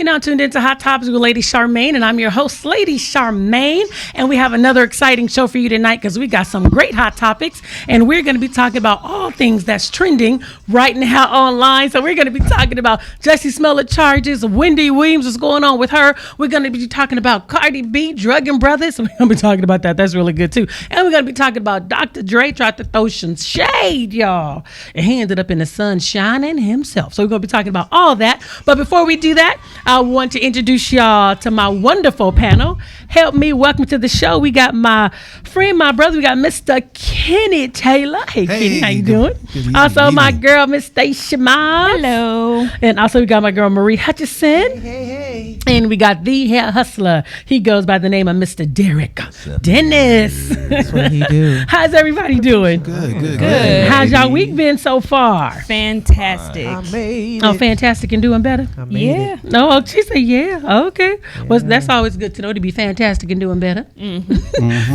You're now tuned into Hot Topics with Lady Charmaine, and I'm your host, Lady Charmaine. And we have another exciting show for you tonight because we got some great hot topics, and we're going to be talking about all things that's trending right now online. So we're going to be talking about Jussie Smollett charges, Wendy Williams, what's going on with her. We're going to be talking about Cardi B, drugging brothers. So we're going to be talking about that. That's really good too. And we're going to be talking about Dr. Dre tried to throw some shade, y'all, and he ended up in the sun shining himself. So we're going to be talking about all that. But before we do that, I want to introduce y'all to my wonderful panel. Help me welcome to the show. We got my friend, my brother. We got Mr. Kenny Taylor. Hey, Kenny, how you doing? Good also, my girl, Miss Stacia Miles. Hello. And also, we got my girl, Marie Hutchison. Hey. And we got the hair hustler. He goes by the name of Mr. Derek Dennis. That's what he do. How's everybody doing? Good. How's y'all week been so far? Fantastic. I made it. Oh, fantastic and doing better? I made Yeah. it. No, she said, yeah. Okay. Well, that's always good to know, to be fantastic and doing better.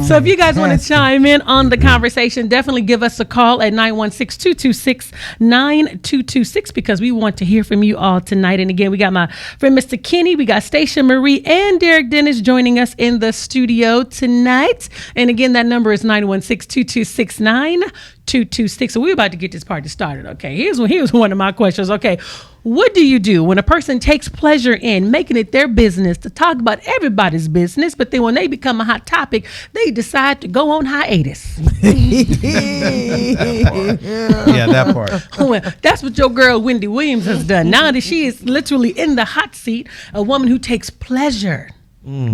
So if you guys want to chime in on the conversation, definitely give us a call at 916-226-9226 because we want to hear from you all tonight. And again, we got my friend, Mr. Kenny. We got Stacia Marie and Derek Dennis joining us in the studio tonight. And again, that number is 916-226-9226. So we're about to get this party started. Okay. Here's one of my questions. Okay. What do you do when a person takes pleasure in making it their business to talk about everybody's business, but then when they become a hot topic, they decide to go on hiatus? That part. Well, that's what your girl Wendy Williams has done. Now that she is literally in the hot seat, a woman who takes pleasure,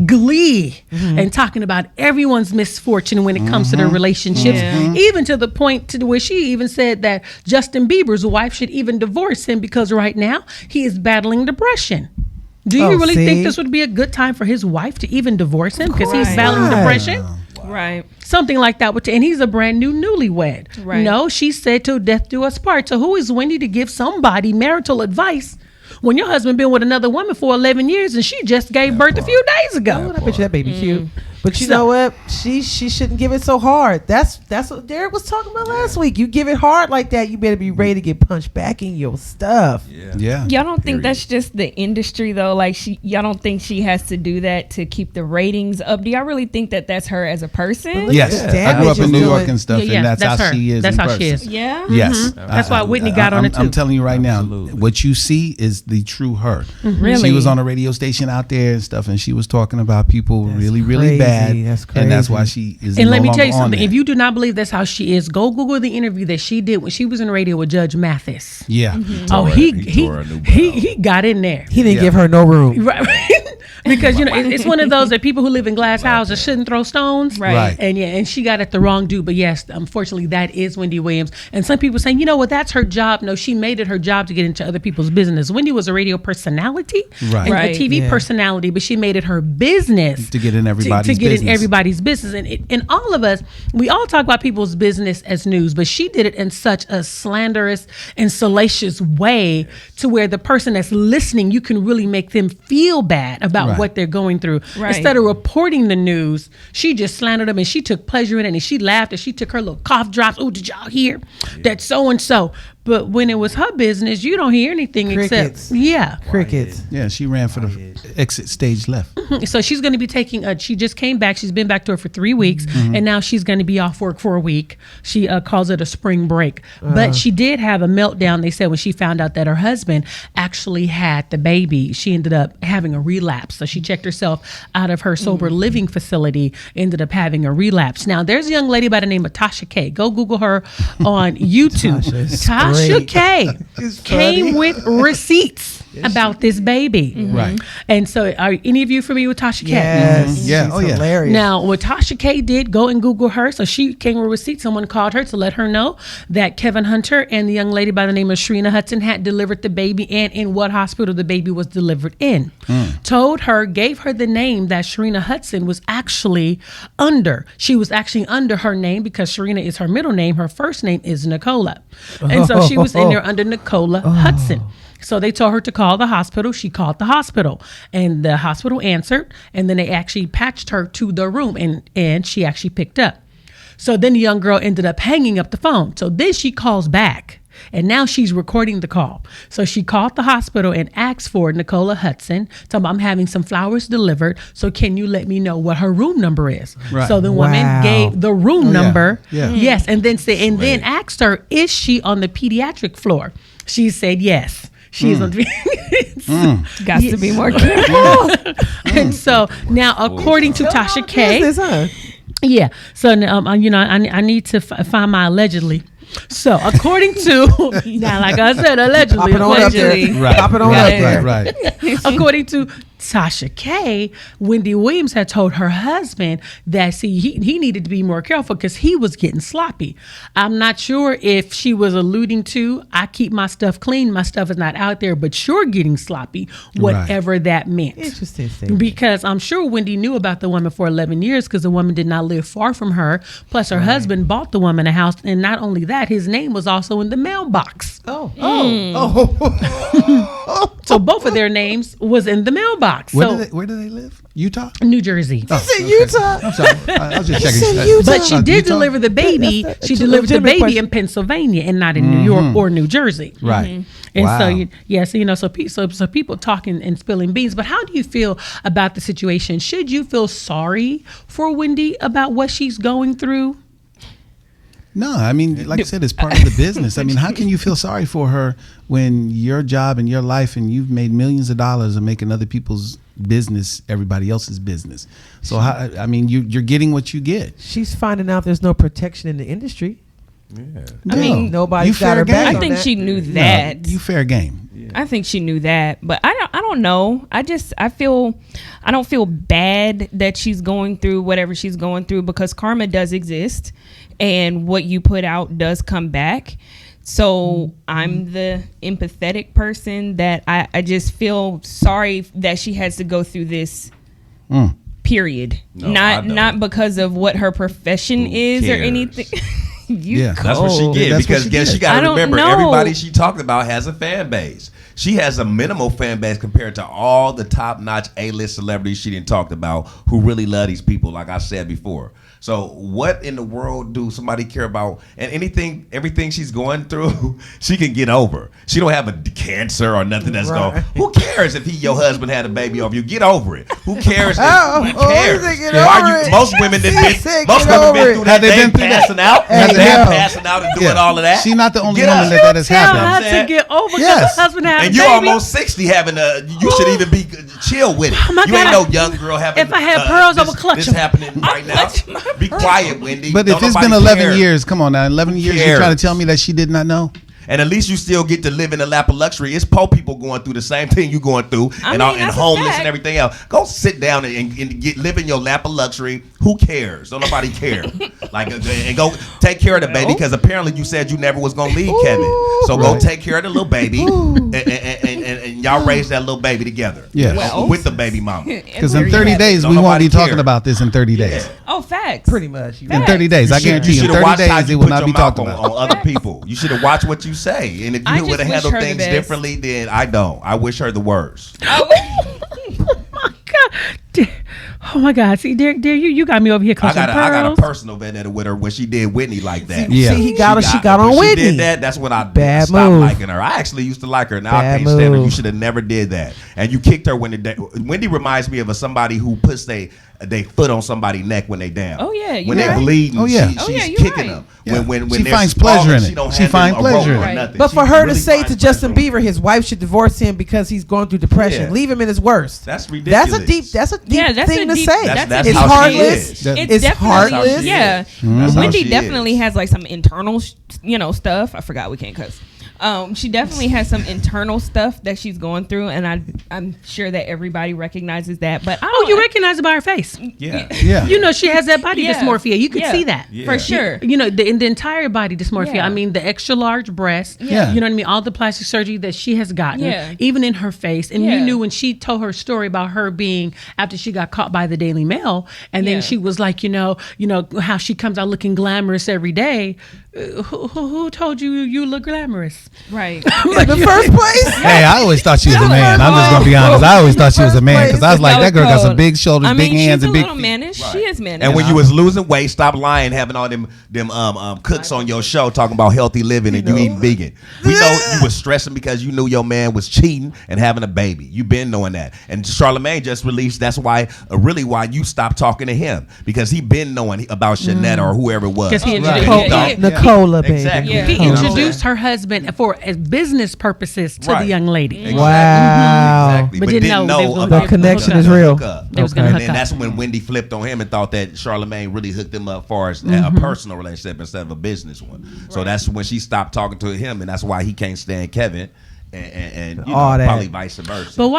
glee, and talking about everyone's misfortune when it comes to their relationships, even to the point to where she even said that Justin Bieber's wife should even divorce him because right now he is battling depression. Do you really think this would be a good time for his wife to even divorce him because he's battling depression? Right. Something like that. And he's a brand new newlywed. Right. No, she said till death do us part. So who is Wendy to give somebody marital advice when your husband been with another woman for 11 years and she just gave birth a few days ago? I bet you that baby cute. But you know what? She shouldn't give it so hard. That's what Derek was talking about last week. You give it hard like that, you better be ready to get punched back in your stuff. Yeah. Y'all don't think that's just the industry though? Like y'all don't think she has to do that to keep the ratings up? Do y'all really think that that's her as a person? Yes. I grew up in New York and stuff, and that's how her. she is. That's in how person. she is. Yeah. Yes. That's why Whitney got on it too. I'm telling you right now, what you see is the true her. Really? She was on a radio station out there and stuff, and she was talking about people really crazy. bad. That's crazy. And that's why she is. And let me tell you something. If you do not believe that's how she is, go Google the interview that she did when she was in radio with Judge Mathis. Yeah. Oh, he got in there. He didn't give her no room. Right. Because it's one of those that people who live in glass houses shouldn't throw stones. Right. And she got at the wrong dude. But yes, unfortunately, that is Wendy Williams. And some people saying, that's her job. No, she made it her job to get into other people's business. Wendy was a radio personality and a TV personality, but she made it her business to get in everybody's business. In everybody's business. And all of us, we all talk about people's business as news, but she did it in such a slanderous and salacious way to where the person that's listening, you can really make them feel bad about what they're going through. Right. Instead of reporting the news, she just slandered them and she took pleasure in it and she laughed and she took her little cough drops. Oh, did y'all hear that so-and-so? But when it was her business, you don't hear anything Crickets. except Crickets. Yeah, she ran for the exit stage left. So she's going to be taking she just came back. She's been back to her for 3 weeks and now she's going to be off work for a week. She calls it a spring break. But she did have a meltdown, they said, when she found out that her husband actually had the baby. She ended up having a relapse. So she checked herself out of her sober living facility, ended up having a relapse. Now, there's a young lady by the name of Tasha K. Go Google her on YouTube. Tasha K. came with receipts about this baby. Right. And so are any of you familiar with Tasha K? Yes. Yeah. She's Oh, yeah. hilarious. Now, what Tasha K did, go and Google her. So she came with receipts. Someone called her to let her know that Kevin Hunter and the young lady by the name of Sharina Hudson had delivered the baby and in what hospital the baby was delivered in. Told her, gave her the name that Sharina Hudson was actually under. She was actually under her name because Sharina is her middle name. Her first name is Nicola. And so she was in there under Nicola Hudson. So they told her to call the hospital. She called the hospital and the hospital answered. And then they actually patched her to the room and she actually picked up. So then the young girl ended up hanging up the phone. So then she calls back And now she's recording the call. So she called the hospital and asked for Nicola Hudson. Told me, I'm having some flowers delivered. So can you let me know what her room number is? Right. So the woman gave the room number. Yeah. Yes. And then asked her, is she on the pediatric floor? She said yes. She's on Got to be more careful. And so now, according to Tasha K, Business, huh? yeah. So I need to find my allegedly. So according to now, like I said, allegedly, Pop it on up there. Allegedly. Right. Pop it on up there. Right. according to Tasha K, Wendy Williams had told her husband that he needed to be more careful because he was getting sloppy. I'm not sure if she was alluding to, I keep my stuff clean, my stuff is not out there, but you're getting sloppy, whatever that meant. Interesting statement. Because I'm sure Wendy knew about the woman for 11 years because the woman did not live far from her. Plus, her husband bought the woman a house. And not only that, his name was also in the mailbox. So both of their names was in the mailbox. Where do they live? Utah? New Jersey. You said Utah. I'm sorry. I was just checking. said Utah. But she did Utah? deliver the baby. That's She a delivered the legitimate baby question. in Pennsylvania and not in New York or New Jersey. Right. And Wow. so people talking and spilling beans. But how do you feel about the situation? Should you feel sorry for Wendy about what she's going through? No, I mean, like I said, it's part of the business. I mean, how can you feel sorry for her when your job and your life and you've made millions of dollars of making other people's business everybody else's business? So, you're getting what you get. She's finding out there's no protection in the industry. I mean, Nobody's you got fair her back. I game. on think that. she knew No, that. you fair game. I think she knew that, but I don't know. I don't feel bad that she's going through whatever she's going through because karma does exist and what you put out does come back. So I'm the empathetic person that I just feel sorry that she has to go through this period. No, I don't. Not because of what her profession is or cares? anything. Yeah. That's what she get. That's what Because she again, get. she got I to don't remember, know. everybody she talked about has a fan base. She has a minimal fan base compared to all the top-notch A-list celebrities she didn't talk about who really love these people, like I said before. So what in the world do somebody care about? And everything she's going through, she can get over. She don't have a cancer or nothing that's Right. going. Who cares if your husband had a baby over you? Get over it. Who cares? Oh, Who oh, cares? he said get Why over you? it. Most women He did. said Most get women over been it. through Have that. they They been through that? passing out. Hey, They yeah. passing out and doing all of that. She's not the only Get woman up. that has Tell happened. her to get over because Yes. her husband had And a you're baby. almost 60 having a, you should even be chill with it. Oh, my You ain't God. no young girl having If I had pearls, I this, would clutch this them. happening right now. Be quiet, Wendy. But if Don't it's been nobody 11 care. years, come on now, 11 years, you're trying to cares? tell me that she did not know? And at least you still get to live in the lap of luxury. It's poor people going through the same thing you going through, and that's a homeless fact. and everything else. Go sit down and live in your lap of luxury. Who cares? Don't nobody care. And go take care of the baby because apparently you said you never was gonna leave Kevin. So go Right. take care of the little baby, and y'all raise that little baby together. Yes. Well. with the baby mama. Because in 30 days, Don't we won't nobody be talking care. about this in 30 days. Oh, facts. Pretty much. In 30 days, I guarantee you, in shoulda 30 watched how days, you it will put not your be mouth talked on, about. on other people. You should have watched what you say, and if I you just would have wish handled her the things best. differently, then I don't. I wish her the worst. Oh my God! See, there, you got me over here I clutching got pearls. a personal vendetta with her when she did Whitney like that. Yeah. See, she got on when Whitney. She did that. That's when I Bad stopped move. liking her. I actually used to like her. Now I Bad can't stand her. You move. should have never did that. And you kicked her when Wendy reminds me of somebody who puts they foot on somebody's neck when they down. Oh, yeah, you when they right. bleeding. Oh, yeah. she's Oh, yeah, you kicking right. them. Yeah. When She they're finds smaller, pleasure in she it. don't She hand finds them a rope pleasure in or it. nothing. But She for her really to say finds to Justin pleasure in it. Bieber his wife should divorce him because he's going through depression, Yeah. leave him in his worst. That's ridiculous. That's a deep Yeah, that's thing a to deep- say. That's it's how she heartless. is. That- It's definitely- heartless. Yeah, That's how Wendy she definitely is. has like some internal, stuff. I forgot we can't cuss. She definitely has some internal stuff that she's going through, and I'm sure that everybody recognizes that. But Oh, you recognize it by her face. Yeah. Yeah. You know she has that body Yeah. dysmorphia. You can Yeah. see that. Yeah. for sure. You know, the entire body dysmorphia. Yeah. I mean, the extra large breast. Yeah. You know what I mean? All the plastic surgery that she has gotten, Yeah. even in her face. And you Yeah. knew when she told her story about her being after she got caught by the Daily Mail, and then Yeah. she was like, you know how she comes out looking glamorous every day. Who told you you look glamorous? Right. In the first place. Hey, I always thought she was a man. I'm just gonna be honest. I always thought she was a man because I was like, that girl got some big shoulders, big hands, and big she's a little mannish. She is mannish. And when you was losing weight, stop lying, having all them cooks on your show talking about healthy living and you eating vegan. We know you was stressing because you knew your man was cheating and having a baby. You been knowing that. And Charlamagne just released. That's why why you stopped talking to him, because he been knowing about Shanetta or whoever it was. Because he Right. Nicola, baby. Exactly. Yeah. He You know what I'm introduced saying? her husband for as business purposes to the young lady. Exactly. Wow. Exactly. But But didn't didn't know they know was gonna about The connection is real. They was gonna And hook then up. that's when Wendy flipped on him and thought that Charlamagne really hooked him up far as a personal relationship instead of a business one. So that's when she stopped talking to him, and that's why he can't stand Kevin, and you know, All that. probably vice versa. But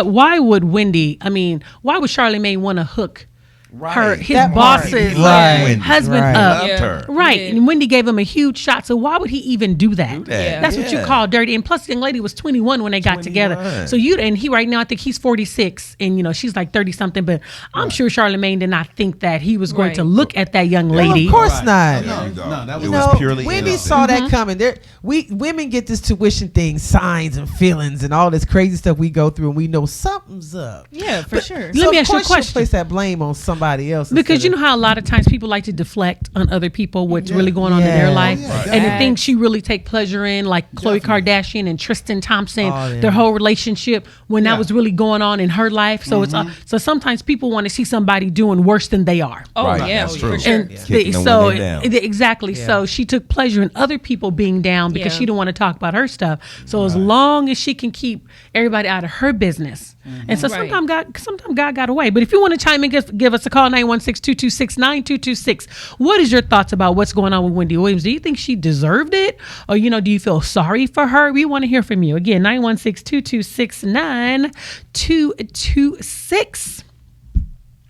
why would Wendy? I mean, why would Charlamagne want to hook his That part. boss's He loved Wendy. husband Right. up? Loved Yeah. her. Right, Yeah. and Wendy gave him a huge shot. So why would he even do that? Yeah. That's what you call dirty. And plus, the young lady was 21 when they got together. 21. So he right now, I think he's 46, and she's like 30 something. But I'm sure Charlamagne did not think that he was going to Right. look at that young Well, lady. of course not. No, that was It You was know, purely Wendy innocent. saw that coming. Women get this tuition thing, signs and feelings, and all this crazy stuff we go through, and we know something's up. Yeah, for sure. Let me ask you a of course she'll question. place that blame on somebody else. Because instead you know how a lot of times people like to deflect on other people what's really going on in their Yeah. life, Yeah, and the right. things she really take pleasure in, like Khloe Kardashian and Tristan Thompson, Oh, yeah. their whole relationship when Yeah. that was really going on in her life. So so sometimes people want to see somebody doing worse than they are. Oh Right, yeah, that's for true. sure. And Kicking them so when they down. exactly, Yeah. so she took pleasure in other people being down because Yeah. she didn't want to talk about her stuff. So as long as she can keep everybody out of her business, and so Right. sometimes God got away. But if you want to chime in, give us a call 916-226-9226. What is your thoughts about what's going on with Wendy Williams? Do you think she deserved it, or do you feel sorry for her? We want to hear from you. Again, 916-226-9226.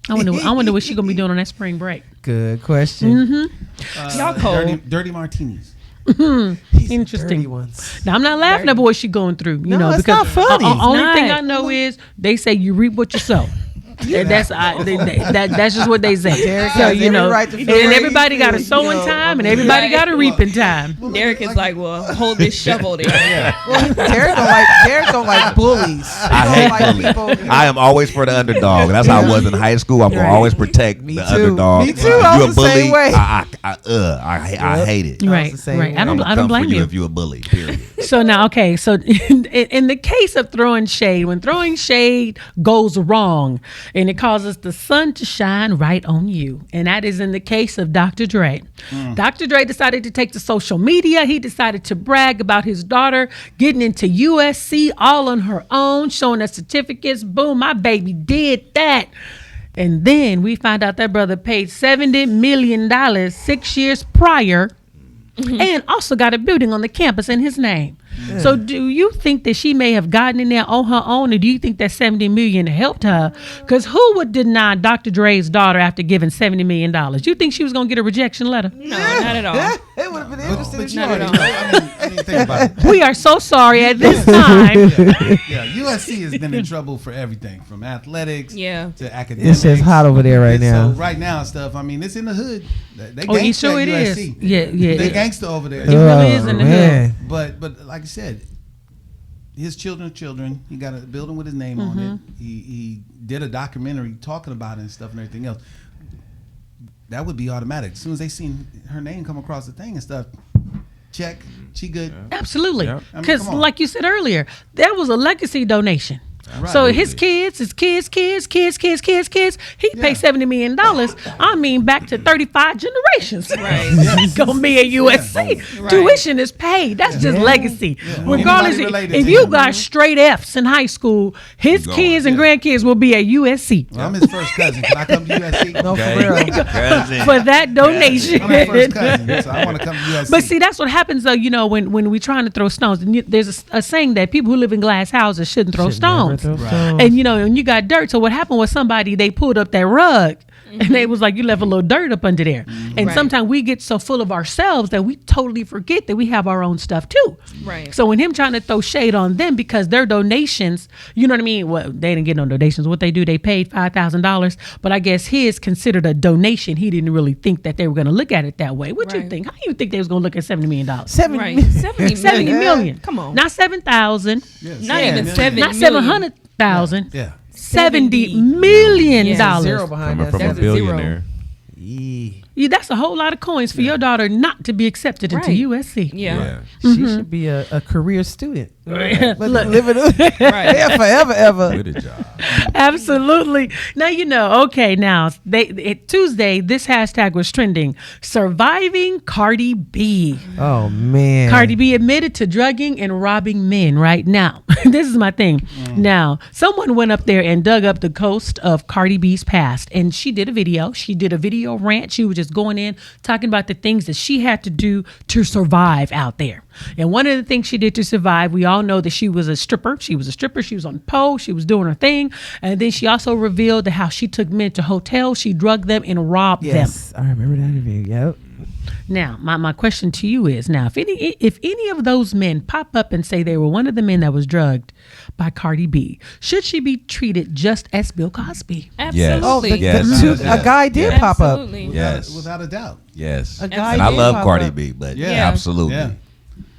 I wonder what she's gonna be doing on that spring break. Good question. Y'all cold. dirty martinis. These Interesting. dirty ones. Now I'm not laughing at what she's going through, No, it's because not funny. Only It's thing not. I know is they say you reap what you sow. That's just what they say. Derek So has every right to feel and what everybody he got a feels, sowing time, and everybody got a reaping time. Derek is like, well, hold this shovel there. Well, Derek don't like bullies. I hate bullies. I am always for the underdog. That's how I was in high school. I'm gonna always protect Me the too. underdog. Me too. I You was a the same bully? way. I hate it. Right, the same right. way. I don't come blame for you you. if you a bully. Period. So now, okay, so in the case of throwing shade, when throwing shade goes wrong and it causes the sun to shine right on you, and that is in the case of Dr. Dre. Dr. Dre decided to take to social media. He decided to brag about his daughter getting into USC all on her own, showing her certificates. Boom, my baby did that. And then we found out that brother paid $70 million 6 years prior. And also got a building on the campus in his name. So do you think that she may have gotten in there on her own, or do you think that $70 million helped her? Because who would deny Dr. Dre's daughter after giving $70 million? You think she was going to get a rejection letter? No, not at all. It would have been interesting if you Not at would. all. I mean, think about it. We are so sorry at this time. Yeah, USC has been in trouble for everything, from athletics Yeah. to academics. It's just hot over there right And now. So right now, stuff. I mean, it's in the hood. They Oh, you gangsta sure at it is? USC. Yeah. They gangster over there. It really is in the man. hood. But like I said, his children. He got a building with his name on it. He did a documentary talking about it and stuff and everything else. That would be automatic. As soon as they seen her name come across the thing and stuff, check, she good. Absolutely. Yeah. I mean, Because come on. like you said earlier, that was a legacy donation. Right. So his kids, he paid $70 million. I mean, back to 35 generations. Right. He's gonna be at USC. Right. Tuition is paid. That's just legacy. Regardless, Anybody related if to you him. got straight Fs in high school, his Going, kids and grandkids will be at USC Well, I'm his first cousin. Can I come to USC? No, Okay. for real. Cousin. for that donation. I'm his first cousin, so I want to come to USC. But see, that's what happens though. When we're trying to throw stones, and there's a saying that people who live in glass houses shouldn't throw stones. Never throw Right. stones. And when you got dirt, so what happened was they pulled up that rug And they was like, you left a little dirt up under there. And Right. sometimes we get so full of ourselves that we totally forget that we have our own stuff too. Right. So when him trying to throw shade on them because their donations, you know what I mean? Well, they didn't get no donations. What they do, they paid $5,000. But I guess his considered a donation. He didn't really think that they were going to look at it that way. What you Right. think? How do you think they was going to look at $70 million? Right. 70 million. Come on. Not 7,000. Not even 7 Not million. 700,000. Yeah. $70 million. Yeah, Zero behind Coming that. from a That's a zero. billionaire. Yeah, that's a whole lot of coins for your daughter not to be accepted into Right. USC. Yeah. She should be a career student. But Look. living yeah, forever, ever. Good job. Absolutely. Now, okay, now, Tuesday, this hashtag was trending, surviving Cardi B. Oh man. Cardi B admitted to drugging and robbing men right now. This is my thing. Now, someone went up there and dug up the ghost of Cardi B's past, and she did a video. She did a video rant. She was just going in, talking about the things that she had to do to survive out there. And one of the things she did to survive, we all know that she was a stripper. She was on pole. She was doing her thing. And then she also revealed how she took men to hotels. She drugged them and robbed them. Yes, I remember that interview. Yep. Now, my question to you is, now, if any of those men pop up and say they were one of the men that was drugged by Cardi B, should she be treated just as Bill Cosby? Absolutely. Yes. A guy did pop up. Absolutely. Yes. Without a doubt. Yes. A guy And I did love pop Cardi up. B, but Yeah. absolutely. Yeah.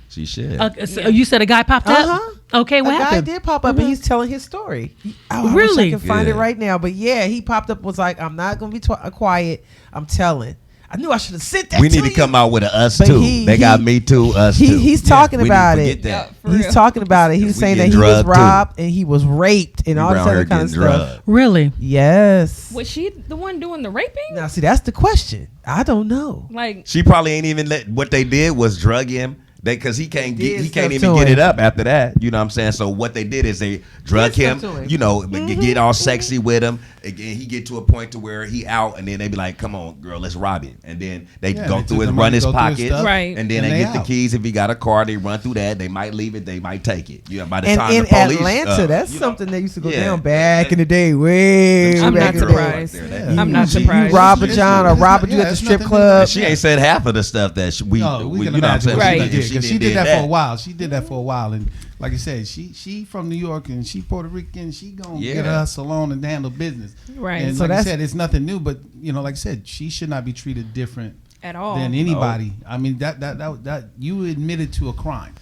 She should. So you said a guy popped up? Uh-huh. Okay, what a guy happened? did pop up and he's telling his story. I wish Really? I can find it Yeah. right now. But yeah, he popped up, was like, I'm not going to be quiet. I'm telling. I knew I should have sent that We to need to you. come out with a us But too. he- They got he- me too, us too. He's talking We need to about forget it. that. For He's real. talking about it. He was We saying get that he was drugged, too. robbed and he was raped and We all this around other here kind of getting stuff. drugged. Really? Yes. Was she the one doing the raping? Now, see, that's the question. I don't know. Like, She probably ain't even let. What they did was drug him. Because he can't Did he stuff can't to even get him. it up after that. You know what I'm saying? So what they did is they drug Did him. stuff to him. You know, get all sexy with him. Again, he get to a point to where he out, and then they be like, "Come on, girl, let's rob him." And then they Yeah, go they through took his the run money, his go through his pocket, stuff, Right. and then and they they get the out. keys. If he got a car, they run through that. They might leave it. They might take it. You know, by the And time in the police, Atlanta, that's you know, something that used to go yeah. down back in the day. Way I'm back not in the day. surprised. Yeah. I'm not She- surprised. You rob a John or It's robbing not- you yeah, at the it's strip nothing to club. She ain't said half of the stuff that No, we can you know what I'm imagine saying? what Right. she did If because she did did that for a while. She did that for a while, and like I said, she from New York and she Puerto Rican. She gonna Yeah. get her salon and handle business. Right. And So like I that's- said, it's nothing new, but like I said, she should not be treated different At all. than anybody. I mean that you admitted to a crime.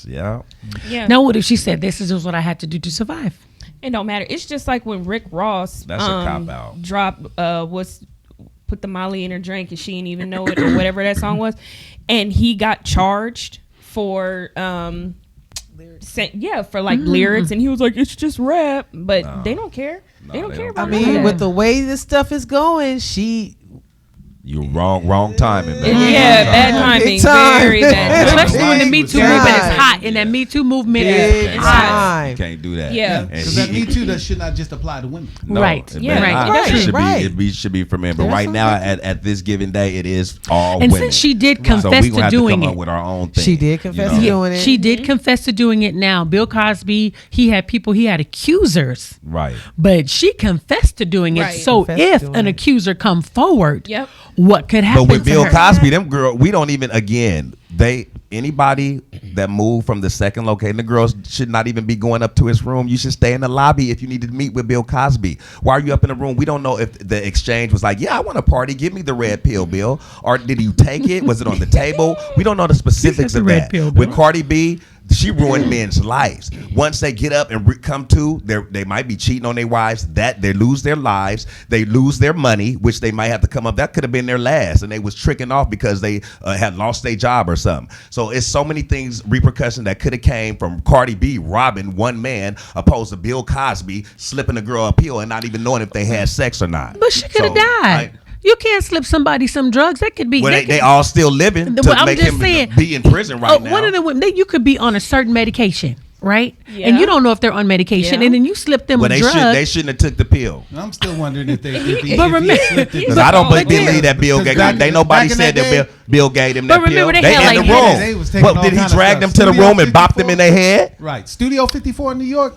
Yeah. Yeah. Now, what if she said, this is just what I had to do to survive? It don't matter. It's just like when Rick Ross That's a cop-out. dropped put the Molly in her drink and she didn't even know it or whatever that song was, and he got charged for for like lyrics, and he was like, it's just rap, but they don't care. They don't they care don't about I none of mean, that. with the way this stuff is going, You wrong timing, man. Yeah, bad timing. Big time. Very bad timing. Especially when the Me Too Yeah. movement is hot, and that Me Too movement Big is Can't hot. time. You can't do that. Yeah. And Because that Me Too that should not just apply to women. No, Right. it Yeah, better right. not. Right. It should Right. be. It should be for men. But That's right now, okay. at this given day, it is all And women. since she did so confess we gonna to have doing to come it, up with our own thing. She did confess you to know? doing it. she did confess to doing it. Now, Bill Cosby, he had accusers, Right. but she confessed to doing it. Right. So Confessed to if doing an it. accuser come forward, Yep. what could happen But with to Bill her? Cosby, them girl, we don't even. Again, anybody that moved from the second location, the girls should not even be going up to his room. You should stay in the lobby if you need to meet with Bill Cosby. Why are you up in the room? We don't know if the exchange was like, yeah, I want a party. Give me the red pill, Bill. Or did you take it? Was it on the table? We don't know the specifics the of red that. pill, Bill. With Cardi B, she ruined men's lives. Once they get up and come to, they might be cheating on their wives. That they lose their lives, they lose their money, which they might have to come up. That could have been their last, and they was tricking off because they had lost their job or something. So it's so many things, repercussions that could have came from Cardi B robbing one man, opposed to Bill Cosby slipping a girl a pill and not even knowing if they had sex or not. But she could have So, died. You can't slip somebody some drugs. That could be. Well, that they could- all still living to Well, I'm make just him saying, be in prison right now. One of the women, you could be on a certain medication, right? Yeah. And you don't know if they're on medication, Yeah. and then you slip them But a they drug. shouldn't have took the pill. And I'm still wondering if they. But remember- slipped it. Because I don't But believe then- that Bill gave. Back- They nobody back in said that that day- Bill gave them But that pill. remember, They they had in the like- room. They was taking But all did he kind of drag stuff. them to the Studio room and bop them 54? in their head? Right. Studio 54 in New York.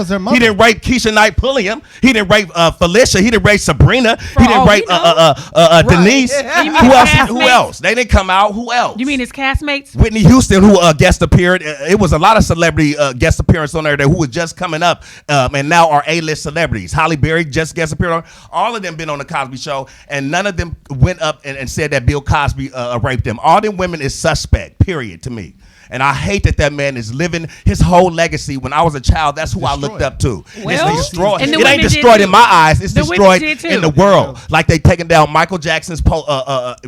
was her mother. He didn't rape Keisha Knight Pulliam. He didn't rape Felicia. He didn't rape Sabrina. He didn't all rape we know. Denise. You mean Who his else? Who castmates? else? They didn't come out. Who else? You mean his castmates? Whitney Houston, who guest appeared. It was a lot of celebrity guest appearance on there who was just coming up and now are A-list celebrities. Holly Berry just guest appeared on. All of them been on the Cosby Show, and none of them went up and said that Bill Cosby raped them. All them women is suspect, period, to me. And I hate that man is living his whole legacy. When I was a child, that's who I looked up to. Well, it's destroyed. and the It ain't women did destroyed too. in my eyes. It's The women destroyed did too. in the world. Like they taking down Michael Jackson's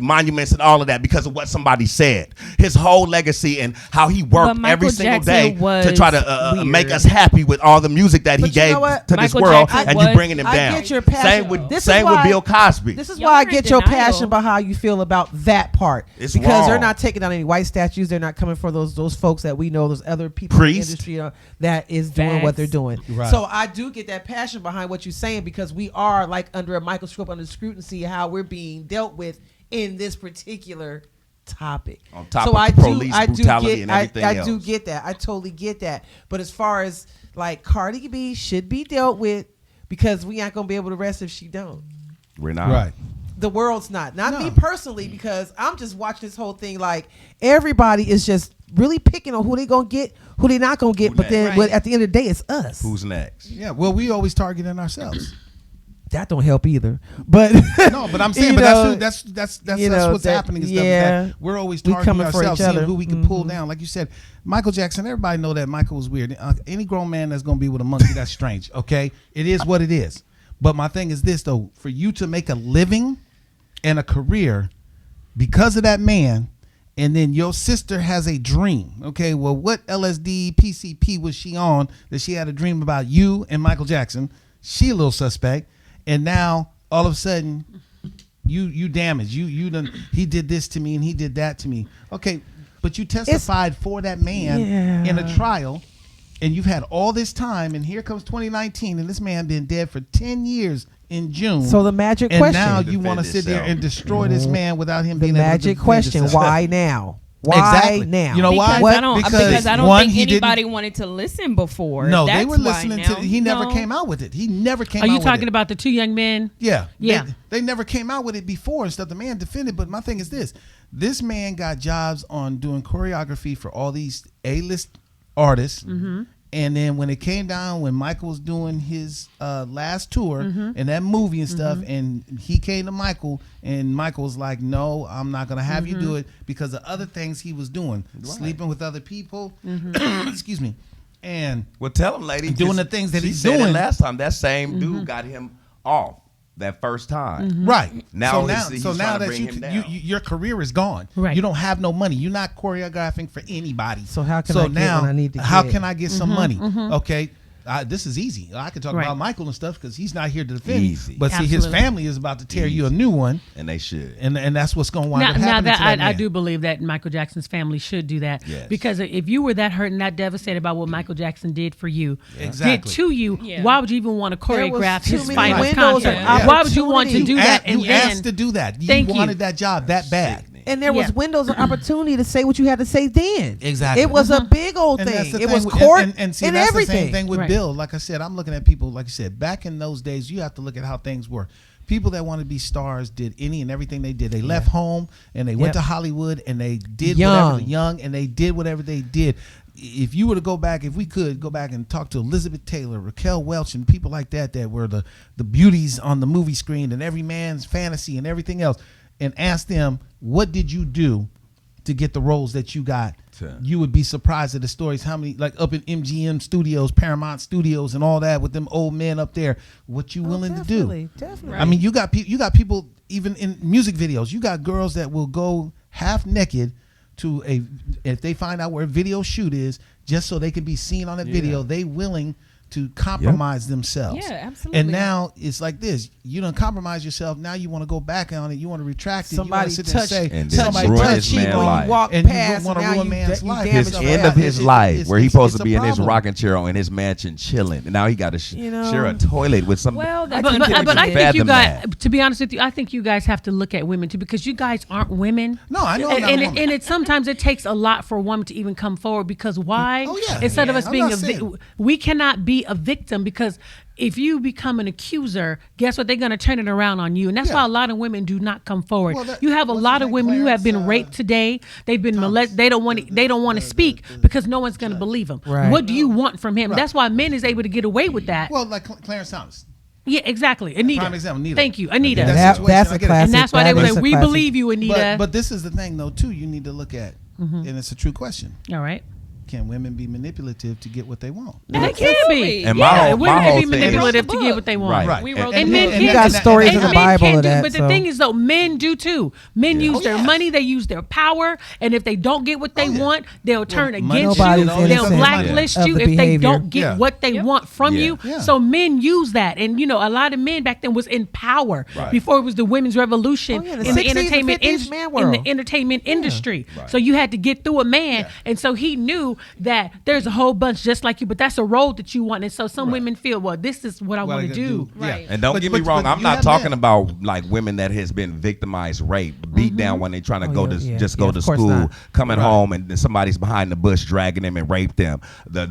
monuments and all of that because of what somebody said. His whole legacy and how he worked Michael every single Jackson day to try to was make weird. us happy with all the music that he But you know gave what? to this Michael world, Jackson and was- you bringing him I down. get your passion. Same with This is same with why- Bill Cosby. This is Y'all why I are in get your denial. passion about how you feel about that part. It's because wrong. they're not taking down any white statues. They're not coming for those folks that we know, those other people Priest. in the industry that is doing what Facts. they're doing. Right. So I do get that passion behind what you're saying because we are like under a microscope, under scrutiny, how we're being dealt with in this particular topic. On top so of I police do brutality get, and everything I do else. get that. I totally get that. But as far as like Cardi B should be dealt with because we ain't gonna be able to rest if she don't. We're not. Right. The world's not No. me personally because I'm just watching this whole thing like everybody is just really picking on who they gonna get, who they not gonna get. Who But then next? but at the end of the day, it's us. Who's next? Yeah. Well, we always targeting ourselves. That don't help either. But No, but I'm saying, you but know, that's you know, what's that- happening. Is yeah. that we're always We targeting coming for each ourselves, seeing other. who we can pull down. Like you said, Michael Jackson. Everybody know that Michael was weird. Any grown man that's gonna be with a monkey, that's strange. Okay, it is what it is. But my thing is this though: for you to make a living and a career because of that man, and then your sister has a dream. Okay, well, what LSD, PCP was she on that she had a dream about you and Michael Jackson? She a little suspect, and now all of a sudden, you damaged. You done. He did this to me and he did that to me. Okay, but you testified for that man in a trial, and you've had all this time, and here comes 2019, and this man been dead for 10 years in June. So the magic and question. now you Defend want to sit there itself. and destroy this man without him the being magic able to question: defend himself. why now? Why Exactly. now? You know why? Because I don't one, think he didn't- anybody wanted to listen before. No, That's they were why listening now. to. He never No. came out with it. He never came. Are out you with talking it. about the two young men? Yeah, Yeah. They never came out with it before and stuff. The man defended, but my thing is this: this man got jobs on doing choreography for all these A-list artists, and then when it came down, when Michael was doing his last tour and that movie and stuff, and he came to Michael, and Michael was like, "No, I'm not gonna have you do it because of other things he was doing, sleeping with other people." Excuse me, and Well, tell him, lady. Doing 'cause the things that she he's said it doing. last time. That same dude got him off that first time. right Now so he's now trying to that bring him down. your career is gone. Right. You don't have no money. You're not choreographing for anybody. So how can I get now what I need to how get? can I get some money? Okay. This is easy. I can talk Right. about Michael and stuff because he's not here to defend. Easy. But see, his Absolutely. family is about to tear you a new one, And they should. and that's what's going to wind Now, up now happening that to that I man. do believe that Michael Jackson's family should do that. Yes. Because if you were that hurt and that devastated about what Michael Jackson did for you, Exactly. did to you, Yeah. why would you even want to There was choreograph too his many final windows concert? of Why would you want to opportunity. do that? And You then asked to do that. You Thank you. wanted that job that bad. And there was Yeah. windows of opportunity to say what you had to say then. Exactly. It was a big old And that's thing. the It thing was with- court and see, and that's everything. the same thing with Right. Bill. Like I said, I'm looking at people, like you said, back in those days, you have to look at how things were. People that want to be stars did any and everything they did. They left home and they went Yep. to Hollywood and they did Young. whatever young and they did whatever they did. If you were to go back, if we could go back and talk to Elizabeth Taylor, Raquel Welch, and people like that were the beauties on the movie screen and every man's fantasy and everything else, and ask them, what did you do to get the roles that you got? Sure. You would be surprised at the stories. How many, like up in MGM Studios, Paramount Studios, and all that with them old men up there. What you willing to do? Definitely. I mean, you got people even in music videos. You got girls that will go half naked to if they find out where a video shoot is, just so they can be seen on that video. They willing to compromise themselves. Yeah, absolutely. And now it's like this: you don't compromise yourself. Now you want to go back on it. You want to retract it. Somebody you want to sit there touch- and say, And then somebody ruin touched his you man's on- life. Walk and you past, want to and now ruin you man's you life. damage His Yeah. end of his life, where he's supposed it's to a be in his problem. rocking chair in his mansion chilling, and now he got to You know. share a toilet with some. Well, that's But I think you fathom guys, that. to be honest with you, I think you guys have to look at women too, because you guys aren't women. No, I know I'm And, not a and, woman. and it sometimes it takes a lot for a woman to even come forward, because why? Oh, yeah. Instead of Yeah. us I'm being not saying- we cannot be a victim, because if you become an accuser, guess what? They're going to turn it around on you, and that's Yeah. why a lot of women do not come forward. Well, You have a what's lot his of name, women who have been Clarence, raped today. They've been Thomas. molested. They don't want to speak because no one's going to believe them. Right. What do you want from him? Right. That's why men is able to get away with that. Well, like Clarence Thomas. Yeah, exactly. Anita. Prime example, Anita. Thank you, Anita. That That's situation, a I get it. classic. And that's why they That were is like, a "We classic. believe you, Anita." But this is the thing, though, too. You need to look at and it's a true question. All right. Can women be manipulative to get what they want? And they can be. And my whole- women my can whole be thing is- manipulative to get what they want. Right. We wrote And the men book. can you got do- stories and in the men Bible can of do- that, But the so. thing is, though, men do too. Men use their yeah. money, they use their power, and if they don't get what they want, they'll turn money- against Nobody's you. They'll innocent blacklist of you the if they behavior. don't get Yeah. what they want from Yeah. you. Yeah. So men use that, and a lot of men back then was in power Right. before it was the women's revolution Oh, yeah, the in the 60s and entertainment 50s man in world. the entertainment industry. So you had to get through a man, and so he knew that there's a whole bunch just like you, but that's a role that you want. And so some women feel, well, this is what I want to do. Right. And don't But- get me but- wrong, but I'm you not have talking men. about like women that has been victimized, raped, beat down when they trying to Oh, go yeah, to yeah, just yeah, go of to course school, not. coming home and then somebody's behind the bush dragging them and rape them. The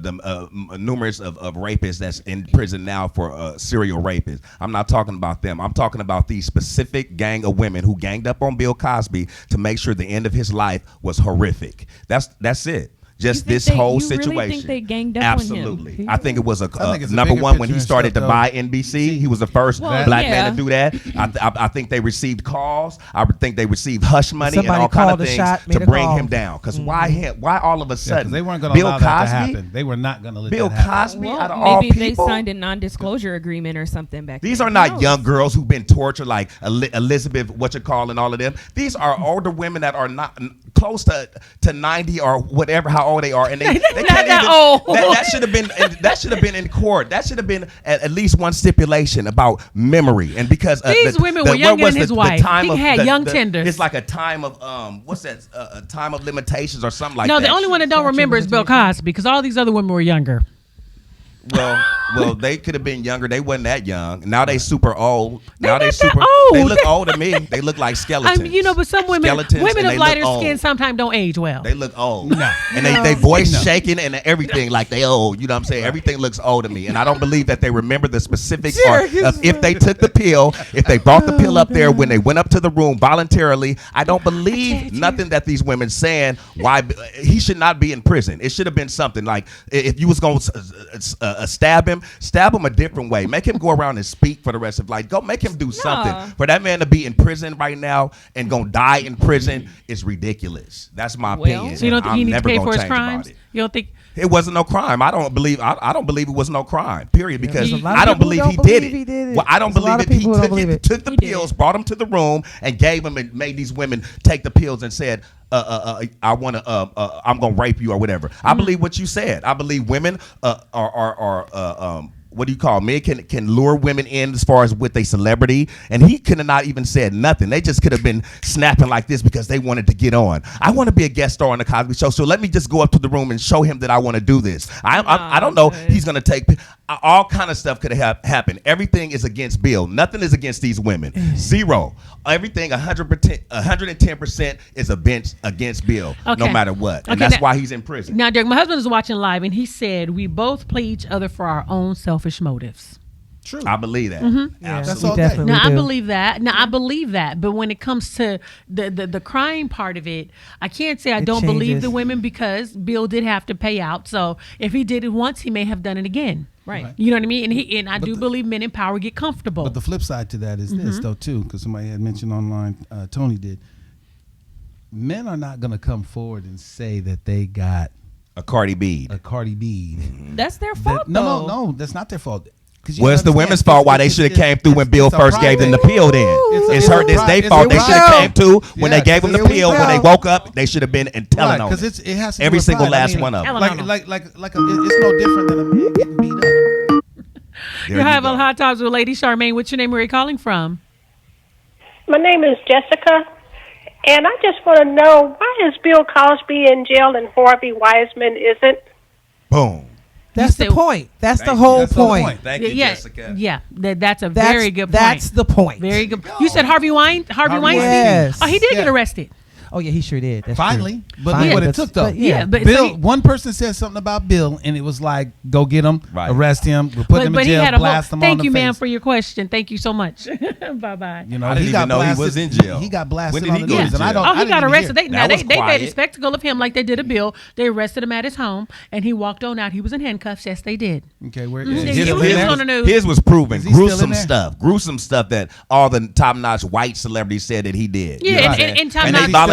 numerous of rapists that's in prison now for serial rapists. I'm not talking about them. I'm talking about these specific gang of women who ganged up on Bill Cosby to make sure the end of his life was horrific. That's it. Just think this they- whole you really situation. think they ganged up on him? Absolutely. I think it was I think it's a number bigger one when he picture and started stuff, to though. buy NBC. He was the first Well, black yeah. man to do that. I think they received calls. I would think they received hush money and Somebody all kind of called a things shot, to made a bring call. him down. Because why all of a Yeah, sudden 'cause they weren't going to Bill allow Cosby, that to happen. They were not going to let Bill that happen. Cosby Well, out of all maybe they people. signed a non-disclosure agreement or something back These then. are Who not knows? young girls who've been tortured like Elizabeth, what you call, and all of them. These are older women that are not close to 90 or whatever, how old they are, and they Not can't that even. old. That should have been. That should have been in court. That should have been at least one stipulation about memory, and because These women were what younger was than his the wife. time He of had young tenders. It's like a time of what's that? A time of limitations or something like No, that. the only one that don't remember is Bill Cosby because all these other women were younger. Well, they could have been younger. They wasn't that young. Now they super old. Now they not super. that old. They look old to me. They look like skeletons. But some women Skeletons, and of they lighter look skin old. sometimes don't age well. They look old. And they voice shaking and everything like they old. You know what I'm saying? Everything looks old to me. And I don't believe that they remember the specifics of if they took the pill, if they brought the pill up there when they went up to the room voluntarily. I don't believe nothing that these women saying why he should not be in prison. It should have been something like if you was going to stab him a different way. Make him go around and speak for the rest of life. Go make him do something. For that man to be in prison right now and gonna die in prison is ridiculous. That's my opinion. So you don't think I'm he needs to never pay gonna for his change about crimes? it. You don't think? It wasn't no crime. I don't believe it was no crime. Period. Because There's a lot of I don't people believe who he don't did believe it. he did it. Well, I don't There's a lot believe of it. He people who don't believe it. took the pills, brought them to the room, and gave them and made these women take the pills and said, "I want to. I'm gonna rape you or whatever." I believe what you said. I believe women are what do you call men can lure women in as far as with a celebrity, and he could have not even said nothing. They just could have been snapping like this because they wanted to get on. I want to be a guest star on the Cosby Show, so let me just go up to the room and show him that I want to do this. I don't know. He's gonna take all kind of stuff could have happened. Everything is against Bill. Nothing is against these women. Zero. Everything 110% is against Bill, no matter what, and that's why he's in prison. Now, Derek, my husband is watching live, and he said we both play each other for our own selfish motives. True. I believe that. That's we all definitely Now, I do. believe that. Now, I believe that. But when it comes to the crime part of it, I can't say I It don't believe changes. the women because Bill did have to pay out. So if he did it once, he may have done it again. Right. You know what I mean? And I do believe men in power get comfortable. But the flip side to that is this, though, too, because somebody had mentioned online, Tony did. Men are not going to come forward and say that they got A Cardi B. a Cardi B. That's their fault. No, that's not their fault. Well, it's the women's fault why they should have came through when Bill first gave them the pill then. It's their fault. They should have came through when they gave them the pill. When they woke up, they should have been and telling on because it. it has to Every do with single pride. last one of them. Hell no. Like it's no different than a man getting beat up. There You're you having go. hot times with Lady Charmaine. What's your name? Where are you calling from? My name is Jessica, and I just want to know, why is Bill Cosby in jail and Harvey Wiseman isn't? Boom. That's the said- point. That's the Thank whole you. That's the whole point. Thank you, yeah, Jessica. yeah, that's a That's, very good point. That's the point. Very good. You said Harvey Weinstein? Yes. Oh, he did get Yeah. arrested. Oh yeah, he sure did. That's Finally, true. but Finally, look what it but- took though. but yeah. But Bill, so he- one person said something about Bill, and it was like, go get him, Right. arrest him, put him in he jail, had a whole, blast him on thank the you, ma'am, face. for your question. Thank you so much. Bye bye. You know, I didn't he even got know he blasted. was in jail. He got blasted When did on he the go to news, and jail? I don't. Oh, I he didn't got even arrested. hear. They made quiet. a spectacle of him like they did a Bill. They arrested him at his home, and he walked on out. He was in handcuffs. Yes, they did. Okay, where Mhm. is He he was still in there? on the news. His was proven Is he still in gruesome there? stuff that all the top-notch white celebrities said that he did. Yeah, You know what and I'm saying? top-notch- and they Is he still